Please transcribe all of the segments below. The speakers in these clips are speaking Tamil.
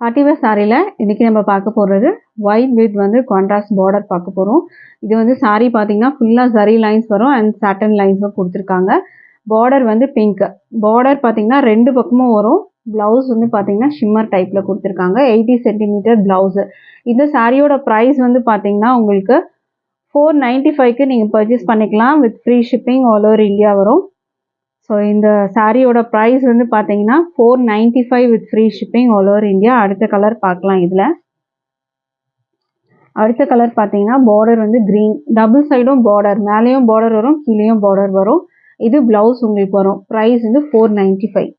பார்ட்டி வேர் சாரீல இன்னைக்கு நம்ம பார்க்க போறது ஒயிட் வித் வந்து கான்ட்ராஸ்ட் பார்டர் பார்க்க போறோம். இது வந்து சாரி பார்த்தீங்கன்னா ஃபுல்லா ஜரி லைன்ஸ் வரும் அண்ட் சாட்டன் லைன்ஸும் கொடுத்துருக்காங்க. பார்டர் வந்து பிங்க். பார்டர் பார்த்தீங்கன்னா ரெண்டு பக்கமும் வரும். பிளவுஸ் வந்து பார்த்தீங்கன்னா ஷிம்மர் டைப்ல கொடுத்துருக்காங்க. 80 சென்டிமீட்டர் பிளவுஸ். இந்த சாரியோட ப்ரைஸ் வந்து பார்த்தீங்கன்னா உங்களுக்கு 495க்கு நீங்கள் பர்ச்சேஸ் பண்ணிக்கலாம். With free shipping all over India வரும். ஸோ இந்த சாரியோட ப்ரைஸ் வந்து பார்த்தீங்கன்னா 495 with free shipping all over India. அடுத்த கலர் பார்க்கலாம். இதில் அடுத்த கலர் பார்த்தீங்கன்னா பார்டர் வந்து க்ரீன், டபுள் சைடும் பார்டர், மேலேயும் பார்டர் வரும் கீழேயும் பார்டர் வரும். இது பிளவுஸ் உங்களுக்கு வரும். ப்ரைஸ் வந்து 495.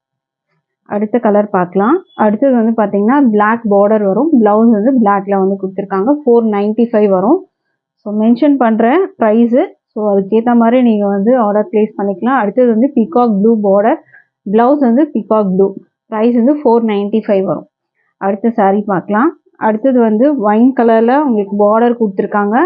அடுத்த கலர் பார்க்கலாம். அடுத்தது வந்து பார்த்தீங்கன்னா பிளாக் பார்டர் வரும். பிளவுஸ் வந்து பிளாக்ல வந்து கொடுத்துருக்காங்க. 495 வரும். ஸோ மென்ஷன் பண்ணுற ப்ரைஸு. ஸோ அதுக்கேற்ற மாதிரி நீங்கள் வந்து ஆர்டர் ப்ளேஸ் பண்ணிக்கலாம். அடுத்தது வந்து பீகாக் ப்ளூ பார்டர், ப்ளவுஸ் வந்து பீகாக் ப்ளூ. ப்ரைஸ் வந்து 495 வரும். அடுத்த சாரீ பார்க்கலாம். அடுத்தது வந்து ஒயின் கலரில் உங்களுக்கு பார்டர் கொடுத்துருக்காங்க.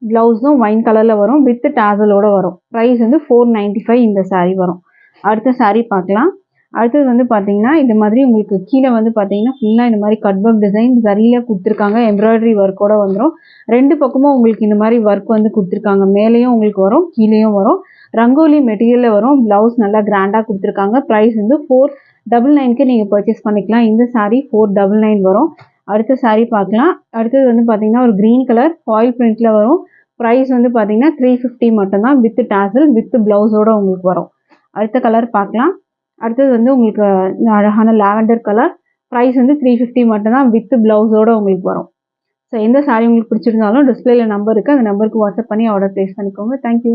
ப்ளவுஸும் ஒயின் கலரில் வரும் வித் டாசலோட வரும். ப்ரைஸ் வந்து 495 இந்த சாரீ வரும். அடுத்த சாரீ பார்க்கலாம். அடுத்தது வந்து பார்த்தீங்கன்னா இந்த மாதிரி உங்களுக்கு கீழே வந்து பார்த்தீங்கன்னா ஃபுல்லாக இந்த மாதிரி கட் ஒர்க் டிசைன் சரியில் கொடுத்துருக்காங்க. எம்ப்ராய்டரி ஒர்க்கோட வந்துடும். ரெண்டு பக்கமும் உங்களுக்கு இந்த மாதிரி ஒர்க் வந்து கொடுத்துருக்காங்க. மேலேயும் உங்களுக்கு வரும் கீழேயும் வரும். ரங்கோலி மெட்டீரியலில் வரும். ப்ளவுஸ் நல்லா கிராண்டாக கொடுத்துருக்காங்க. ப்ரைஸ் வந்து 499க்கு நீங்கள் பர்ச்சேஸ் பண்ணிக்கலாம். இந்த சாரீ 499 வரும். அடுத்த சாரீ பார்க்கலாம். அடுத்தது வந்து பார்த்தீங்கன்னா ஒரு க்ரீன் கலர் ஃபாயில் பிரிண்டில் வரும். ப்ரைஸ் வந்து பார்த்தீங்கன்னா 350 மட்டும்தான் வித் டாசல் வித் ப்ளவுஸோடு உங்களுக்கு வரும். அடுத்த கலர் பார்க்கலாம். அடுத்தது வந்து உங்களுக்கு அழகான லாவெண்டர் கலர். ப்ரைஸ் வந்து 350 மட்டும்தான் வித் ப்ளவுஸோடு உங்களுக்கு வரும். ஸோ எந்த சாரீ உங்களுக்கு பிடிச்சிருந்தாலும் டிஸ்பிளேல நம்பர் இருக்குது. அந்த நம்பருக்கு வாட்ஸ்அப் பண்ணி ஆர்டர் ப்ளேஸ் பண்ணிக்கோங்க. தேங்க்யூ.